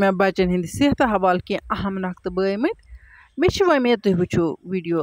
मे बचन हंद सेहत हवाल की अहम नक्त बयमत मे वमेद तुम वो वीडियो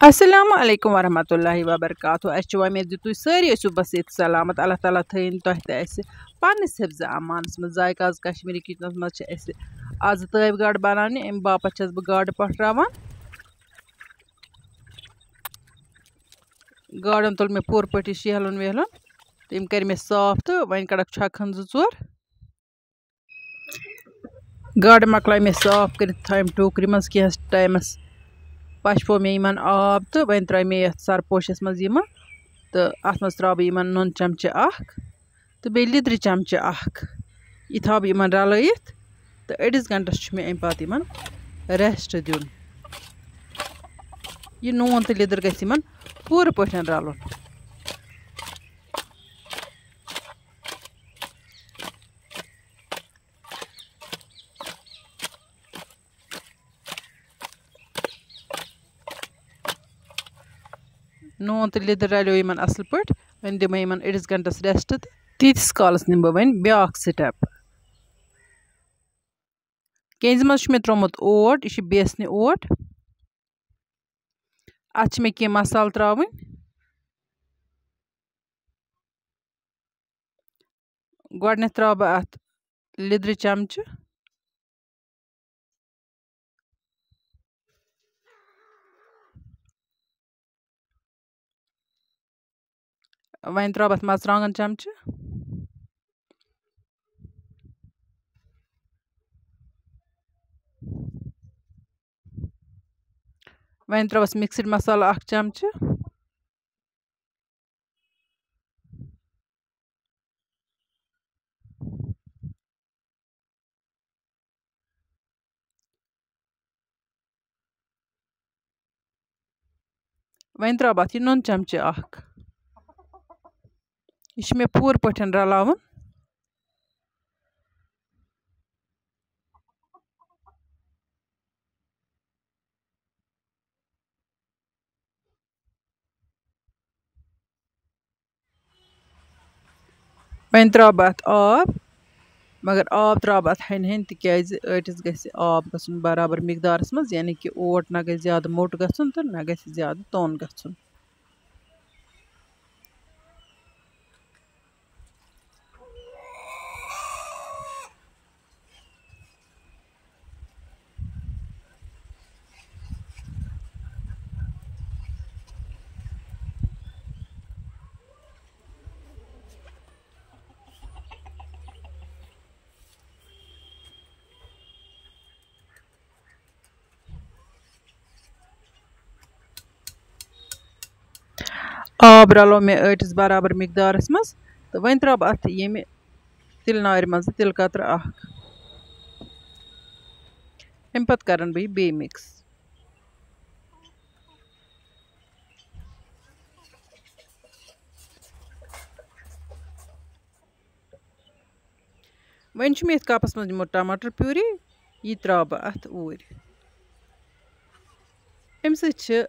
अस्सलामु अलैकुम वरहमतुल्लाहि वबरकातुहू। अच्छे वमेद तुम सारी बस ये सलामत। अल्लाह ताला थन तुम पन्निस हिफ्ज अमानस मज जायकाज कश्मीरी किचनस मज आज तव गाड़ बनाने अम बापत छस बह गाड़ पटरावान। गाड़न तुल मे पूर पटी शहलन वहलन तम कर मे साफ तो वन कड़क छकन जोर गाड़ मकल मे साफ कर थम टोकर मज कह टाइमस पशपो मे आब तो वन त्रा मे सरपोशस मज तो अत मज त्रा बह नुन चमचे तो बे लिद्र चमचे यह थो बह रलयित तो अड़िस घंटस मे अम पत रेस्ट दिन। यह नून तो लिद्र गि पूर पठन रलन। नून तो लिद्र रलो इन असल पे वन दिम इन अड़िस घंटस रेस्ट तो तीस कालस निम बह वन ब्या स्टेप। केंज मज मे त्रोमुत ओट यह बेसने ओट अत मे कह मसाल त्रावन गोडन त्रा बह अत लिद्र चमचे वन त्रा अत मरचांगन चमचे वन त्रा मिक्सड मसाला चमचे वन त्रा अत नुन चमचे यह मे पूर पठन रलावन। वन त्रा अत आब मगर आब त्रा अत हन हन तिज आटिस गि आब गन बराबर मिकदारस मज यानी कि ओट ना गि ज्यादा मोट गन तो ना गि ज्यादा तोन गन। आब रलो मे आटिस बराबर मिकदारस मज तो वन त्रा अत ये तिल नार मज तिल कतर अम पत करन बह बे मिक्स। वन मे कपस मज दिमो टमाटर प्यूरी यह त्रा बह अत ऊर अम सत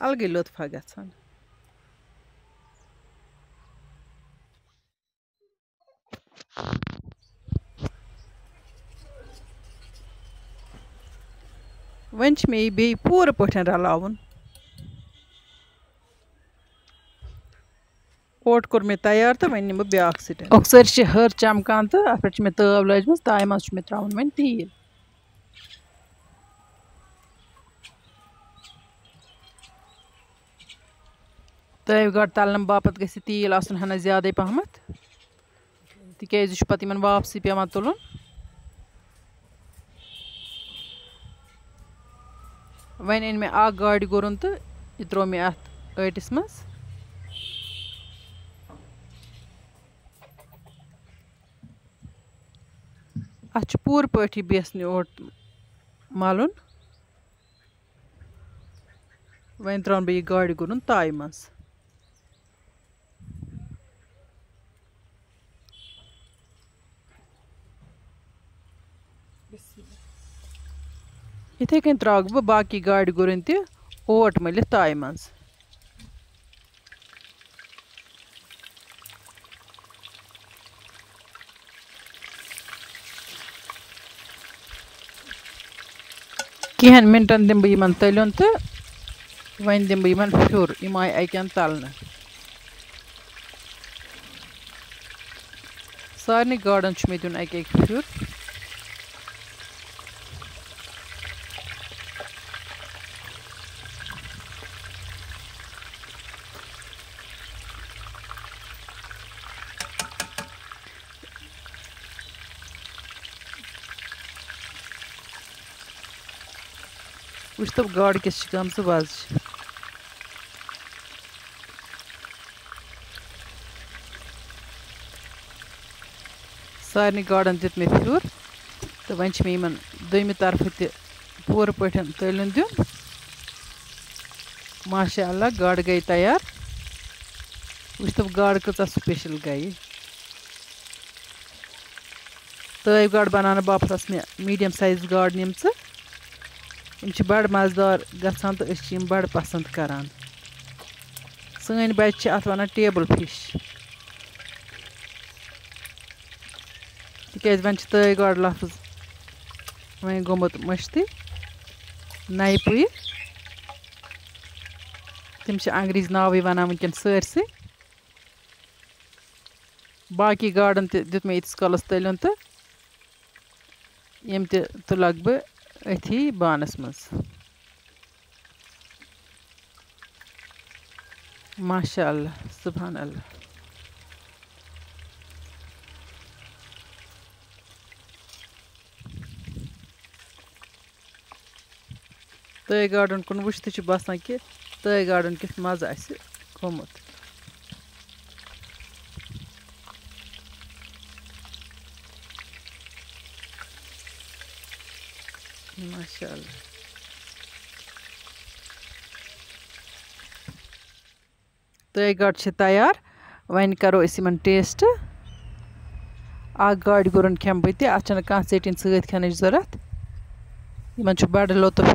अलगे लुत्फा गसान। वन मे यह बे पूर पठन रलावन। ओट कोर मे तैयार तो वन निम ब्या स्टेप अक्सर हर चमकान तो अत पे मे तव लजम ताय मज मे त्रावन वन तील। तव गाड़ तलन बापत गि तील आसन हना ज्यादा पहमत तिज पत वापसी पेवान तुलन। वन अन मे गाड़ गुरन तो यह त्रो मे अत आटिस मज अत पूर पे बेसने ओट मलन। वन त्रा बह यह गाड़ गुरन ताय मज इथे कन त्राग बह बाकी गाड़ गुरन ओट मलित ताय मज कहें मिनटन दिम बह तलन तो वन दिम बह फिर यम आय अकन तलने सारे गाड़न मे दिन अक फिर वुच तो गाड़ किस गम वज सारे गाड़न दित मे फिर तो वन दोम तरफ तह पूर पे तलन दिन माशाअल्लाह गाड़ गई तैयार वुच तो गाड़ कच स्पेशल गई तय गाड़ बनाने बापत मे मीडियम साइज गाड़ निम बड़ मजेदार गसान तो बड़ पसंद करान सन बच्चे अत वन टेबल फिश तिक वन तय गाड़ लफ्ज वन गोमुत मश्ती नई पुय तम अंग्रेजी नावे वन वनकन सरसे बाकी गाड़न दित मे इतस कलस तलन तो यम तुलग बह अथी बानस मज माशाअल्लाह सुभान अल्लाह तय गाड़न कुन वुच तो बसान कि तय गाड़न कित मज आसि गोमुत माशाअल्लाह तय गाड़ तैयार वन करो टेस्ट गाड़ गुरन खेम बह अत कह टेटिन सत खेन जरूरत इन बड़ लुत्फ